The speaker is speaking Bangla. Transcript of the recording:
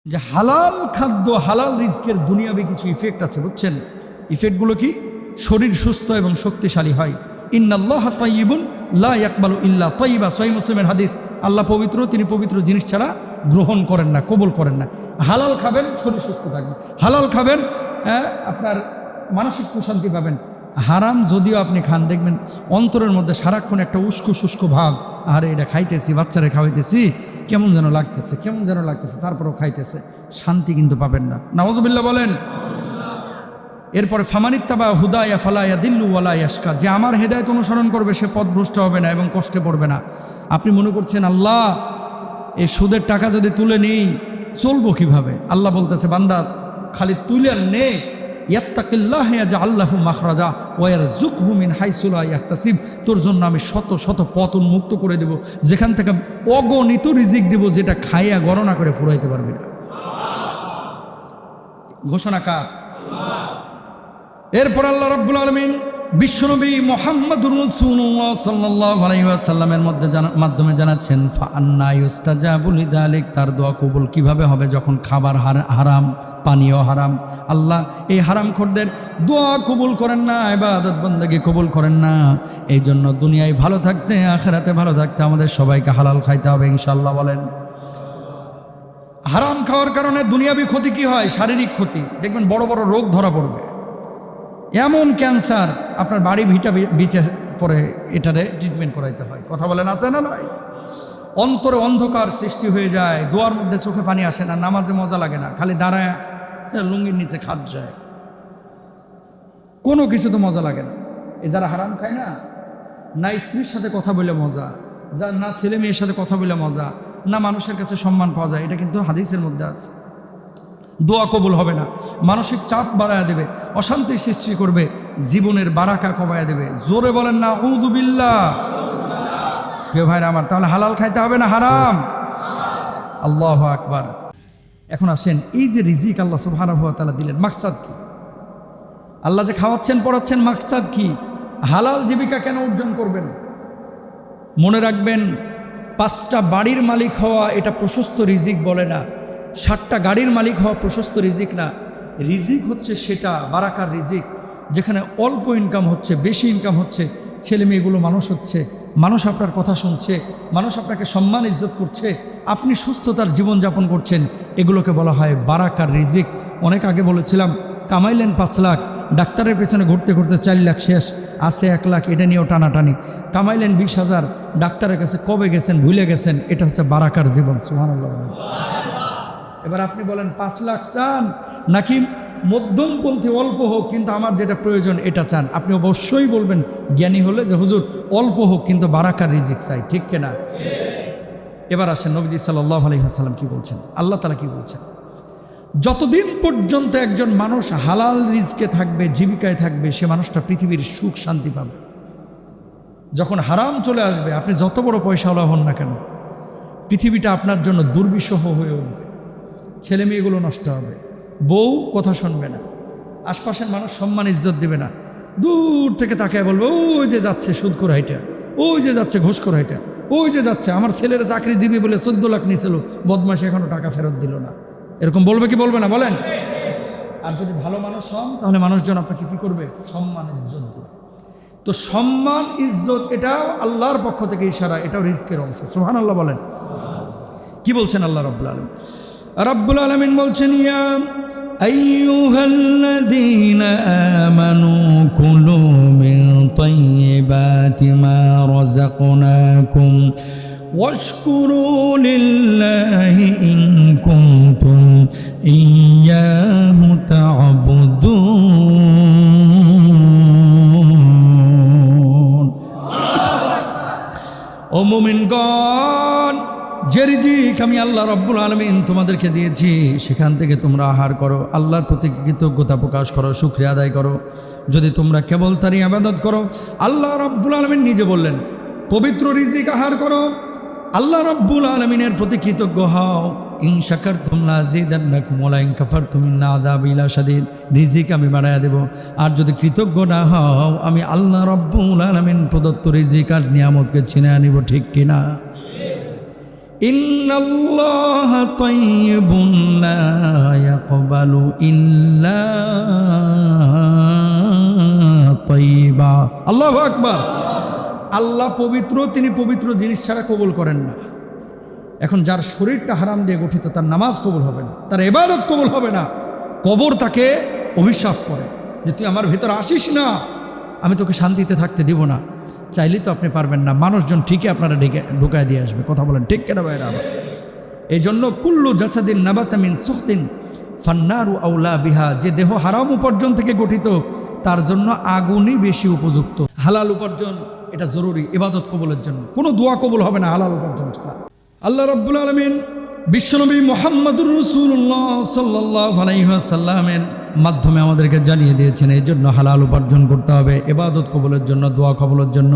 যে হালাল খাদ্য হালাল রিজকের দুনিয়াবি কিছু ইফেক্ট আছে, বুঝছেন? ইফেক্টগুলো কি? শরীর সুস্থ এবং শক্তিশালী হয়। ইন্নাল্লাহা তাইয়্যিবুন লা ইয়াকবালু ইল্লা তাইয়্যিবা, সহিহ মুসলিমের হাদিস। আল্লাহ পবিত্র, তিনি পবিত্র জিনিস ছাড়া গ্রহণ করেন না, কবুল করেন না। হালাল খাবেন, শরীর সুস্থ থাকবে। হালাল খাবেন, আপনার মানসিক প্রশান্তি পাবেন। হারাম যদিও আপনি খান, দেখবেন অন্তরের মধ্যে সারাক্ষণ একটা উস্কো শুষ্ক ভাব, আরে এটা খাইতেছি, বাচ্চারা খাওয়াইতেছি, কেমন যেন লাগতেছে, কেমন যেন লাগতেছে, তারপরেও খাইতেছে, শান্তি কিন্তু পাবেন না। নাউযুবিল্লাহ বলেন। এরপরে ফামানিত্তাবা হুদায়া ফালা ইয়াদিল্লু ওয়ালা ইয়াশকা, যে আমার হেদায়েত অনুসরণ করবে সে পথভ্রষ্ট হবে না এবং কষ্টে পড়বে না। আপনি মনে করছেন আল্লাহ এই সুদের টাকা যদি তুলে নিই চলবো কিভাবে? আল্লাহ বলতেছে বান্দা খালি তুলে নে, ইয়াত্তাকিল্লাহ ইয়াজআল লাহু মাখরাজা ওয়া ইয়ারযুকহু মিন হাইসু লা ইয়াহতাসিব, তোর জন্য আমি শত শত পথ উন্মুক্ত করে দেব, যেখান থেকে অগণিত রিজিক দেব, যেটা খাইয়া গণনা করে ফুরাইতে পারবি না। ঘোষণা কার? এরপর আল্লাহ রাব্বুল আলামিন বিশ্বনবী মুহাম্মদুর রাসূলুল্লাহ সাল্লাল্লাহু আলাইহি ওয়াসাল্লামের মাধ্যমে জানাচ্ছেন ফাআন্না ইউস্তাজাবু লিযালিক, তার দোয়া কবুল কিভাবে হবে যখন খাবার হারাম, পানীয় হারাম। আল্লাহ এই হারামখোরদের দোয়া কবুল করেন না, ইবাদত বন্দেগী কবুল করেন না। এই জন্য দুনিয়ায় ভালো থাকতে, আখিরাতে ভালো থাকতে আমাদের সবাইকে হালাল খাইতে হবে ইনশাআল্লাহ বলেন। হারাম খাওয়ার কারণে দুনিয়াবি ক্ষতি কি হয়? শারীরিক ক্ষতি। দেখবেন বড় বড় রোগ ধরা পড়বে, এমন ক্যান্সার আপনার বাড়ি ভিটা বিচে পরে এটারে ট্রিটমেন্ট করাইতে হয়। কথা বলেন, আছে না নয়? অন্তরে অন্ধকার সৃষ্টি হয়ে যায়, দোয়ার মধ্যে চোখে পানি আসে না, নামাজে মজা লাগে না, খালি দাঁড়ায় লুঙ্গির নিচে খাদ যায়, কোনো কিছু তো মজা লাগে না। এ যারা হারাম খায় না, না স্ত্রীর সাথে কথা বলে মজা, না ছেলে মেয়ের সাথে কথা বলে মজা, না মানুষের কাছে সম্মান পাওয়া যায়, এটা কিন্তু হাদিসের মধ্যে আছে। দোয়া কবুল হবে না, মানসিক চাপ বাড়ায় দেবে, অশান্তি সৃষ্টি করবে, জীবনের বারাকা কমায় দেবে। জোরে বলেন না আউযু বিল্লাহ। প্রিয় ভাইরা আমার, তাহলে হালাল খাইতে হবে না হারাম? আল্লাহু আকবার। এখন আসেন, এই যে রিজিক আল্লাহ সুবহানাহু ওয়া তাআলা দিলেন, মাকসাদ কি? আল্লাহ যে খাওয়াচ্ছেন পড়াচ্ছেন, মাকসাদ কি? হালাল জীবিকা কেন অর্জন করবেন? মনে রাখবেন, 5টা বাড়ির মালিক হওয়া এটা প্রশস্ত রিজিক বলে না, 7টা গাড়ির মালিক হওয়া প্রশস্ত রিজিক না। রিজিক হচ্ছে সেটা বারাকার রিজিক, যেখানে অল্প ইনকাম হচ্ছে, বেশি ইনকাম হচ্ছে, ছেলে মেয়েগুলো মানুষ হচ্ছে, মানুষ আপনার কথা শুনছে, মানুষ আপনাকে সম্মান ইজ্জত করছে, আপনি সুস্থতার জীবনযাপন করছেন, এগুলোকে বলা হয় বারাকার রিজিক। অনেক আগে বলেছিলাম, কামাইলেন 5 লাখ, ডাক্তারের পেছনে ঘুরতে ঘুরতে 4 লাখ শেষ, আছে 1 লাখ, এটা নিয়েও টানাটানি। কামাইলেন 20,000, ডাক্তারের কাছে কবে গেছেন ভুলে গেছেন, এটা হচ্ছে বারাকার জীবন। সুবহানাল্লাহ। এবার আপনি বলেন 5 লাখ চান নাকি মধ্যমপন্থী অল্প হোক কিন্তু আমার যেটা প্রয়োজন এটা চান? আপনি অবশ্যই বলবেন জ্ঞানী হলে যে হুজুর অল্প হোক কিন্তু বারাকার রিজিক চাই, ঠিক কিনা? এবার আসেন নবীজি সাল্লাল্লাহু আলাইহি ওয়াসাল্লাম কি বলছেন, আল্লাহ তাআলা কি বলছেন? যতদিন পর্যন্ত একজন মানুষ হালাল রিজকে থাকবে, জীবিকায় থাকবে, সে মানুষটা পৃথিবীর সুখ শান্তি পাবে। যখন হারাম চলে আসবে, আপনি যত বড় পয়সাওয়ালা হন না কেন, পৃথিবীটা আপনার জন্য দুর্বিষহ হয়ে উঠবে, ছেলে মেয়েগুলো নষ্ট হবে, বউ কথা শুনবে না, আশপাশের মানুষ সম্মান ইজ্জত দেবে না, দূর থেকে তাকায় বলবে ওই যে যাচ্ছে সুদখোর হাইটা, ওই যে যাচ্ছে ঘুষখোর হাইটা, ওই যে যাচ্ছে, আমার ছেলের চাকরি দিবে বলে 14 লাখ নিয়েছিল, বদমাশি এখনো টাকা ফেরত দিল না। এরকম বলবে কি বলবে না বলেন? আর যদি ভালো মানুষ হন তাহলে মানুষজন আপনাকে কি করবে? সম্মান ইজ্জত দেবে। তো সম্মান ইজ্জত এটাও আল্লাহর পক্ষ থেকে ইশারা, এটাও রিজকের অংশ। সুবহানাল্লাহ বলেন। কি বলছেন আল্লাহ রাব্বুল আলামিন? রাব্বুল আলামিন বলছেন, ইয়া আইয়ুহাল্লাযীনা আমানু কুলু মিন তাইয়্যিবাতি মা রাযাকনাকুম ওয়াশকুরু লিল্লাহি ইন কুনতুম ইয়্যাহু তা'বুদুন। ও মুমিনগণ, যে রিজিক আমি আল্লাহ রাব্বুল আলামিন তোমাদেরকে দিয়েছি সেখান থেকে তোমরা আহার করো, আল্লাহর প্রতি কৃতজ্ঞতা প্রকাশ করো, শুকরিয়া আদায় করো। যদি তোমরা কেবল তারই ইবাদত করো, আল্লাহ রাব্বুল আলামিন নিজে বললেন পবিত্র রিজিক আহার করো, আল্লাহ রাব্বুল আলামিনের প্রতি কৃতজ্ঞ হও। ইন শাকারতুম লাযিদান্নাকুম ওয়া লা ইন কাফারতুম ইন্না আযাবি লাশাদীদ, রিজিক আমি বাড়ায়া দেব। আর যদি কৃতজ্ঞ না হও, আমি আল্লাহ রাব্বুল আলামিন প্রদত্ত রিজিক আর নিয়ামতকে ছিনিয়ে নিব, ঠিক কিনা? ইন্নাল্লাহা তাইয়্যিবুন লা ইয়াকবালু ইল্লা তাইয়্যিবা। আল্লাহু আকবার। আল্লাহ পবিত্র, তিনি পবিত্র জিনিস ছাড়া কবুল করেন না। এখন যার শরীরটা হারাম দিয়ে গঠিত, তার নামাজ কবুল হবে না, তার ইবাদত কবুল হবে না। কবর তাকে অভিশাপ করে যে তুই আমার ভিতর আসিস না, আমি তোকে শান্তিতে থাকতে দিব না। চাইলেই তো আপনি পারবেন না, মানুষজন ঠিকই আপনারা ঢুকায় দিয়ে আসবে। কথা বলেন ঠিক কেনা ভাইরা? আবার এই জন্য কুল্লু জাসাদিন নাবাতা মিন সুহতিন ফান্নারু আউলা বিহা, যে দেহ হারাম উপার্জন থেকে গঠিত তার জন্য আগুনই বেশি উপযুক্ত। হালাল উপার্জন এটা জরুরি ইবাদত কবুলের জন্য, কোনো দোয়া কবুল হবে না হালাল উপার্জন ছাড়া। আল্লাহ রাব্বুল আলামিন বিশ্বনবী মুহাম্মদুর রাসূলুল্লাহ সাল্লাল্লাহু আলাইহি ওয়াসাল্লামের মাধ্যমে আমাদেরকে জানিয়ে দিয়েছেন, এই জন্য হালাল উপার্জন করতে হবে ইবাদত কবুলের জন্য, দোয়া কবুলের জন্য।